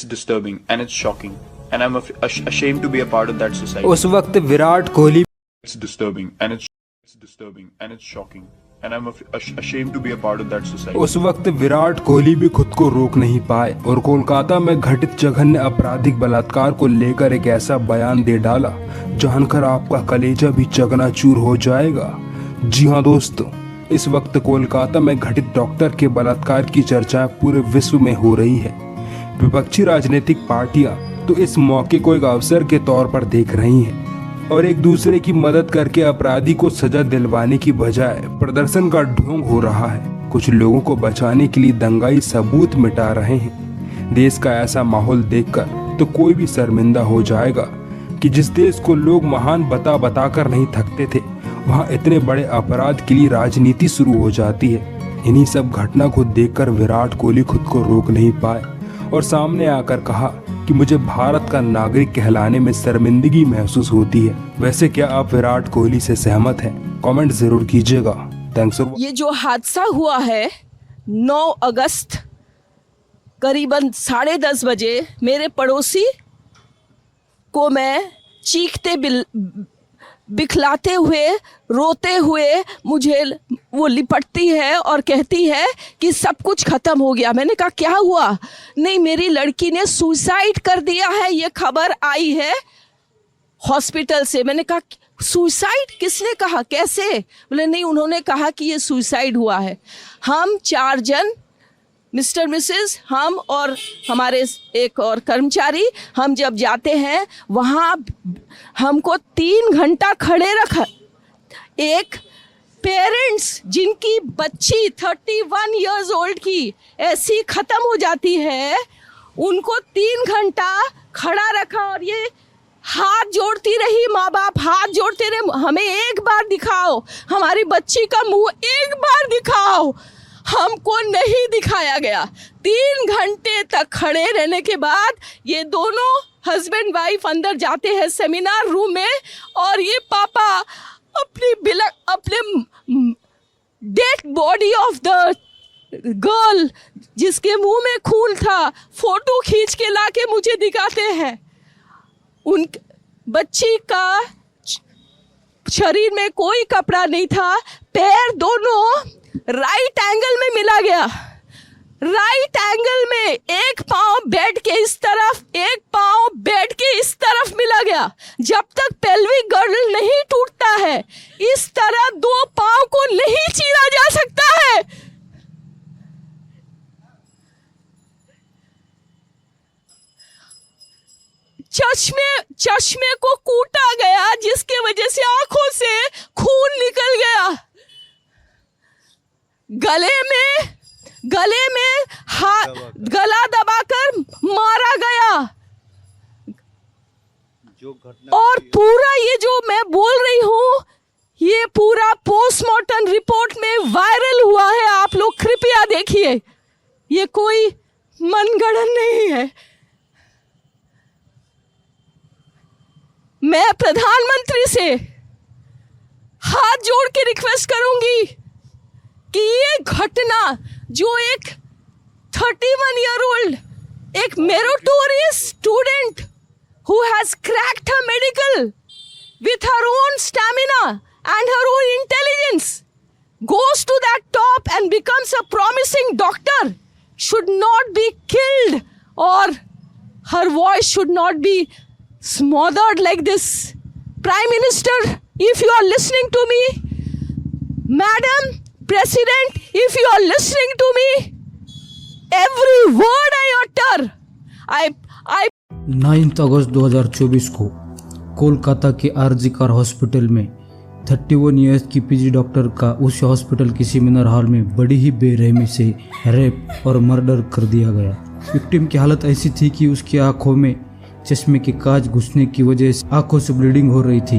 It's disturbing and it's shocking and I'm ashamed to be a part of that society. उस वक्त Virat Kohli It's disturbing and it's disturbing and it's shocking and I'm ashamed to be a part of that society. उस वक्त विराट कोहली भी खुद को रोक नहीं पाए और कोलकाता में घटित जघन्य आपराधिक बलात्कार को लेकर एक ऐसा बयान दे डाला जानकर आपका कलेजा भी चकनाचूर हो जाएगा। जी हाँ दोस्तों, इस वक्त कोलकाता में घटित डॉक्टर के बलात्कार की चर्चा पूरे विश्व में हो रही है। विपक्षी राजनीतिक पार्टियां तो इस मौके को एक अवसर के तौर पर देख रही हैं और एक दूसरे की मदद करके अपराधी को सजा दिलवाने की बजाय प्रदर्शन का ढोंग हो रहा है। कुछ लोगों को बचाने के लिए दंगाई सबूत मिटा रहे हैं। देश का ऐसा माहौल देखकर तो कोई भी शर्मिंदा हो जाएगा कि जिस देश को लोग महान बता कर नहीं थकते थे, वहाँ इतने बड़े अपराध के लिए राजनीति शुरू हो जाती है। इन्हीं सब घटना को देखकर विराट कोहली खुद को रोक नहीं पाए और सामने आकर कहा कि मुझे भारत का नागरिक कहलाने में शर्मिंदगी महसूस होती है। वैसे क्या आप विराट कोहली से सहमत हैं? कमेंट जरूर कीजिएगा। Thanks for. ये जो हादसा हुआ है 9 अगस्त करीबन 10:30 बजे, मेरे पड़ोसी को मैं चीखते बिखलाते हुए रोते हुए मुझे वो लिपटती है और कहती है कि सब कुछ खत्म हो गया। मैंने कहा क्या हुआ? नहीं, मेरी लड़की ने सुसाइड कर दिया है, ये खबर आई है हॉस्पिटल से। मैंने कहा सुसाइड? किसने कहा, कैसे? बोले नहीं, उन्होंने कहा कि ये सुसाइड हुआ है। हम 4 जन, मिस्टर मिसेस, हम और हमारे एक और कर्मचारी, हम जब जाते हैं वहाँ हमको 3 घंटा खड़े रखा। एक पेरेंट्स जिनकी बच्ची 31 इयर्स ओल्ड की ऐसी ख़त्म हो जाती है, उनको 3 घंटा खड़ा रखा और ये हाथ जोड़ती रही। माँ बाप हाथ जोड़ते रहे, हमें एक बार दिखाओ, हमारी बच्ची का मुंह एक बार दिखाओ। हमको नहीं दिखाया गया। 3 घंटे तक खड़े रहने के बाद ये दोनों हस्बैंड वाइफ अंदर जाते हैं सेमिनार रूम में और ये पापा अपने dead body of the girl जिसके मुंह में खून था फोटो खींच के लाके मुझे दिखाते हैं। उन बच्ची का शरीर में कोई कपड़ा नहीं था, पैर दोनों राइट एंगल में मिला गया। राइट एंगल में एक पांव बेड के इस तरफ, एक पांव बेड के इस तरफ मिला गया। जब तक पेल्विक गर्डल नहीं टूटता है, इस तरह 2 पांव को नहीं चीरा जा सकता है। चश्मे को कूटा गया जिसके वजह से आंखों से खून निकल गया। गले में गला दबाकर मारा गया। और पूरा ये जो मैं बोल रही हूँ, ये पूरा पोस्टमार्टम रिपोर्ट में वायरल हुआ है। आप लोग कृपया देखिए, ये कोई मनगढ़ंत नहीं है। मैं प्रधानमंत्री से हाथ जोड़ के रिक्वेस्ट करूंगी कि ये घटना जो एक 31 ईयर ओल्ड, एक meritorious student who has cracked her medical with her own stamina and her own intelligence, goes to that top and becomes a promising doctor, should not be killed or her voice should not be smothered like this. Prime Minister, if you are listening to me, Madam President, if you are listening to me, every word I utter, I 9 अगस्त 2024 को कोलकाता के RG Kar hospital में 31 years की PG doctor का उस hospital की seminar hall में बड़ी ही बेरहमी से रेप और मर्डर कर दिया गया। विक्टिम की हालत ऐसी थी कि उसकी आंखों में चश्मे के कांच घुसने की वजह से आंखों से ब्लीडिंग हो रही थी,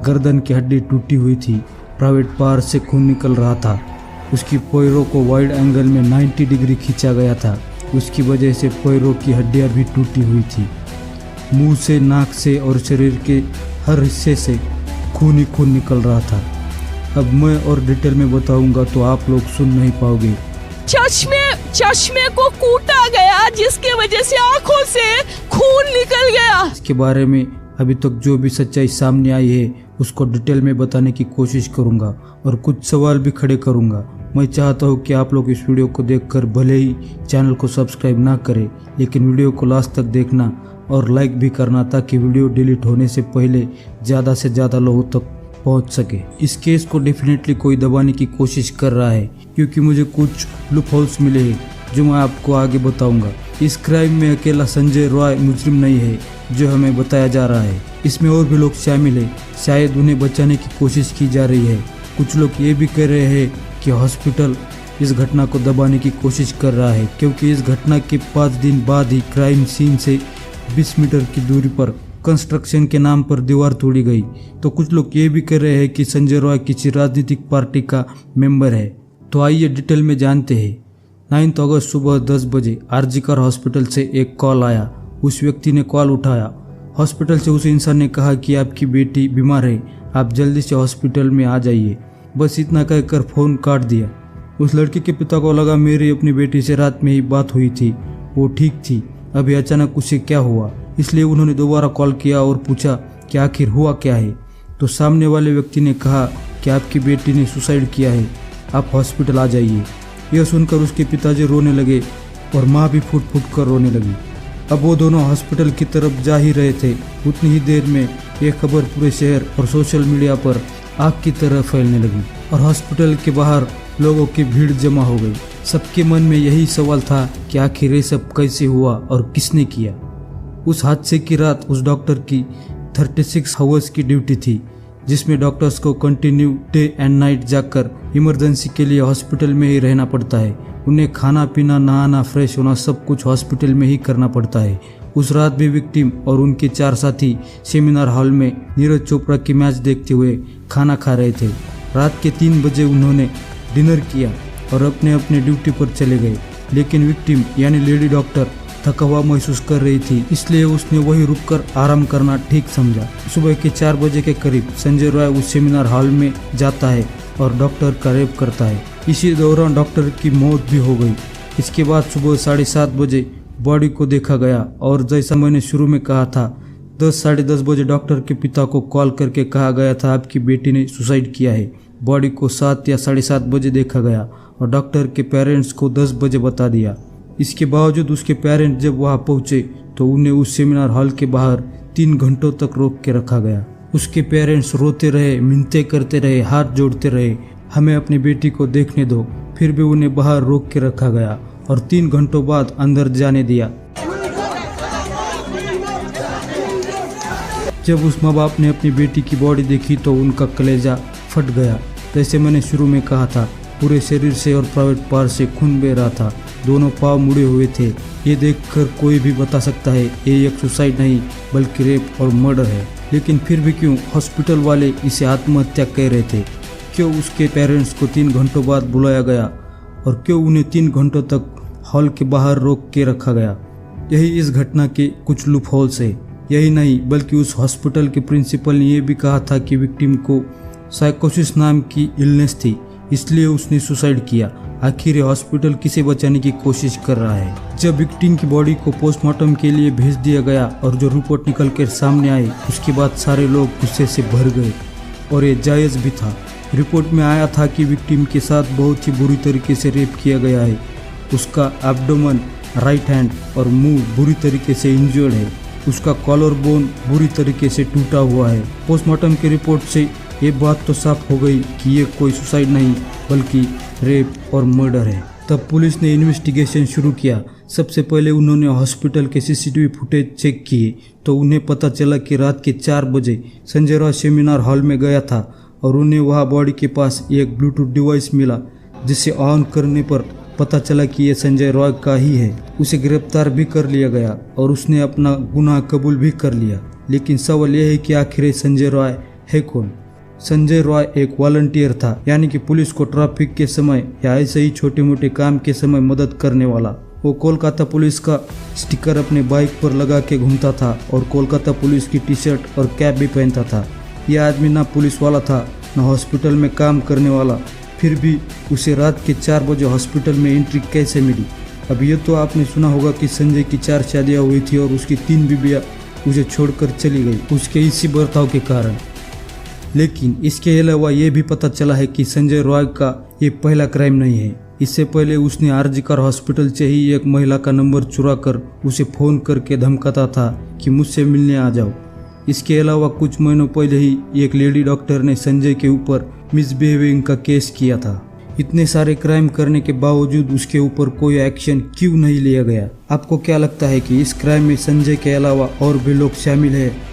गर्दन की हड्डी टूटी हुई थी, प्राइवेट पार्ट से खून निकल रहा था, उसकी पैरों को वाइड एंगल में 90 डिग्री खींचा गया था, उसकी वजह से पैरों की हड्डियां भी टूटी हुई थी, मुंह से, नाक से और शरीर के हर हिस्से से खून ही खून निकल रहा था। अब मैं और डिटेल में बताऊंगा तो आप लोग सुन नहीं पाओगे, चश्मे को कूटा गया, जिसके वजह से आंखों से खून निकल गया। इसके बारे में अभी तक जो भी सच्चाई सामने आई है उसको डिटेल में बताने की कोशिश करूंगा और कुछ सवाल भी खड़े करूंगा। मैं चाहता हूं कि आप लोग इस वीडियो को देखकर भले ही चैनल को सब्सक्राइब ना करें, लेकिन वीडियो को लास्ट तक देखना और लाइक भी करना, ताकि वीडियो डिलीट होने से पहले ज़्यादा से ज़्यादा लोगों तक पहुंच सके। इस केस को डेफिनेटली कोई दबाने की कोशिश कर रहा है, क्योंकि मुझे कुछ लूप होल्स मिले हैं जो मैं आपको आगे बताऊंगा। इस क्राइम में अकेला संजय रॉय मुजरिम नहीं है जो हमें बताया जा रहा है, इसमें और भी लोग शामिल है। शायद उन्हें बचाने की कोशिश की जा रही है। कुछ लोग ये भी कह रहे हैं कि हॉस्पिटल इस घटना को दबाने की कोशिश कर रहा है, क्योंकि इस घटना के 5 दिन बाद ही क्राइम सीन से 20 मीटर की दूरी पर कंस्ट्रक्शन के नाम पर दीवार तोड़ी गई। तो कुछ लोग ये भी कह रहे हैं कि संजय रॉय किसी राजनीतिक पार्टी का मेंबर है। तो आइए डिटेल में जानते हैं। 9 अगस्त सुबह 10 बजे आरजीकर हॉस्पिटल से एक कॉल आया। उस व्यक्ति ने कॉल उठाया। हॉस्पिटल से उस इंसान ने कहा कि आपकी बेटी बीमार है, आप जल्दी से हॉस्पिटल में आ जाइए। बस इतना कहकर फ़ोन काट दिया। उस लड़की के पिता को लगा मेरी अपनी बेटी से रात में ही बात हुई थी, वो ठीक थी, अभी अचानक उसे क्या हुआ। इसलिए उन्होंने दोबारा कॉल किया और पूछा कि आखिर हुआ क्या है। तो सामने वाले व्यक्ति ने कहा कि आपकी बेटी ने सुसाइड किया है, आप हॉस्पिटल आ जाइए। यह सुनकर उसके पिताजी रोने लगे और माँ भी फूट फूट कर रोने लगी। अब वो दोनों हॉस्पिटल की तरफ जा ही रहे थे। उतनी ही देर में यह खबर पूरे शहर और सोशल मीडिया पर आग की तरह फैलने लगी और हॉस्पिटल के बाहर लोगों की भीड़ जमा हो गई। सबके मन में यही सवाल था कि आखिर ये सब कैसे हुआ और किसने किया। उस हादसे की रात उस डॉक्टर की 36 आवर्स की ड्यूटी थी, जिसमें डॉक्टर्स को कंटिन्यू डे एंड नाइट जाकर इमरजेंसी के लिए हॉस्पिटल में ही रहना पड़ता है। उन्हें खाना पीना, नहाना, फ्रेश होना सब कुछ हॉस्पिटल में ही करना पड़ता है। उस रात भी विक्टिम और उनके 4 साथी सेमिनार हॉल में नीरज चोपड़ा की मैच देखते हुए खाना खा रहे थे। रात के 3 बजे उन्होंने डिनर किया और अपने अपने ड्यूटी पर चले गए, लेकिन विक्टिम यानी लेडी डॉक्टर थका हुआ महसूस कर रही थी, इसलिए उसने वही रुककर आराम करना ठीक समझा। सुबह के 4 बजे के करीब संजय रॉय उस सेमिनार हॉल में जाता है और डॉक्टर का रेप करता है। इसी दौरान डॉक्टर की मौत भी हो गई। इसके बाद सुबह 7:30 बजे बॉडी को देखा गया और जैसा मैंने शुरू में कहा था, 10 साढ़े 10 बजे डॉक्टर के पिता को कॉल करके कहा गया था आपकी बेटी ने सुसाइड किया है। बॉडी को 7 या 7:30 बजे देखा गया और डॉक्टर के पेरेंट्स को 10 बजे बता दिया। इसके बावजूद उसके पेरेंट्स जब वहां पहुंचे तो उन्हें उस सेमिनार हॉल के बाहर 3 घंटों तक रोक के रखा गया। उसके पेरेंट्स रोते रहे, मिन्नतें करते रहे, हाथ जोड़ते रहे, हमें अपनी बेटी को देखने दो। फिर भी उन्हें बाहर रोक के रखा गया और 3 घंटों बाद अंदर जाने दिया। जब उस माँ बाप ने अपनी बेटी की बॉडी देखी तो उनका कलेजा फट गया। जैसे मैंने शुरू में कहा था, पूरे शरीर से और प्राइवेट पार्ट से खून बह रहा था, दोनों पाँव मुड़े हुए थे। ये देखकर कोई भी बता सकता है ये एक सुसाइड नहीं बल्कि रेप और मर्डर है। लेकिन फिर भी क्यों हॉस्पिटल वाले इसे आत्महत्या कह रहे थे? क्यों उसके पेरेंट्स को 3 घंटों बाद बुलाया गया और क्यों उन्हें 3 घंटों तक हॉल के बाहर रोक के रखा गया? यही इस घटना के कुछ लूप होल्स है। यही नहीं बल्कि उस हॉस्पिटल के प्रिंसिपल ने यह भी कहा था कि विक्टिम को साइकोसिस नाम की इलनेस थी, इसलिए उसने सुसाइड किया। आखिर हॉस्पिटल किसे बचाने की कोशिश कर रहा है? जब विक्टिम की बॉडी को पोस्टमार्टम के लिए भेज दिया गया और जो रिपोर्ट निकल कर सामने आई, उसके बाद सारे लोग गुस्से से भर गए और ये जायज़ भी था। रिपोर्ट में आया था कि विक्टिम के साथ बहुत ही बुरी तरीके से रेप किया गया है। उसका एब्डोमेन, राइट हैंड और मुंह बुरी तरीके से इंजर्ड है। उसका कॉलर बोन बुरी तरीके से टूटा हुआ है। पोस्टमार्टम की रिपोर्ट से ये बात तो साफ हो गई कि ये कोई सुसाइड नहीं बल्कि रेप और मर्डर है। तब पुलिस ने इन्वेस्टिगेशन शुरू किया। सबसे पहले उन्होंने हॉस्पिटल के सीसीटीवी फुटेज चेक किए तो उन्हें पता चला कि रात के 4 बजे संजय रॉय सेमिनार हॉल में गया था और उन्हें वहां बॉडी के पास एक ब्लूटूथ डिवाइस मिला, जिसे ऑन करने पर पता चला कि यह संजय रॉय का ही है। उसे गिरफ्तार भी कर लिया गया और उसने अपना गुनाह कबूल भी कर लिया। लेकिन सवाल यह है कि आखिर संजय रॉय है कौन? संजय रॉय एक वॉलंटियर था, यानी कि पुलिस को ट्रैफिक के समय या ऐसे ही छोटे मोटे काम के समय मदद करने वाला। वो कोलकाता पुलिस का स्टिकर अपने बाइक पर लगा के घूमता था और कोलकाता पुलिस की टी-शर्ट और कैप भी पहनता था। यह आदमी ना पुलिस वाला था, ना हॉस्पिटल में काम करने वाला। फिर भी उसे रात के 4 बजे हॉस्पिटल में एंट्री कैसे मिली? अब ये तो आपने सुना होगा कि संजय की 4 शादियाँ हुई थी और उसकी 3 बीबियाँ उसे छोड़कर चली गई उसके इसी बर्ताव के कारण। लेकिन इसके अलावा ये भी पता चला है कि संजय रॉय का ये पहला क्राइम नहीं है। इससे पहले उसने आरजीकर हॉस्पिटल से ही एक महिला का नंबर चुरा कर उसे फ़ोन करके धमकाता था कि मुझसे मिलने आ जाओ। इसके अलावा कुछ महीनों पहले ही एक लेडी डॉक्टर ने संजय के ऊपर मिसबिहेविंग का केस किया था। इतने सारे क्राइम करने के बावजूद उसके ऊपर कोई एक्शन क्यों नहीं लिया गया? आपको क्या लगता है कि इस क्राइम में संजय के अलावा और भी लोग शामिल है?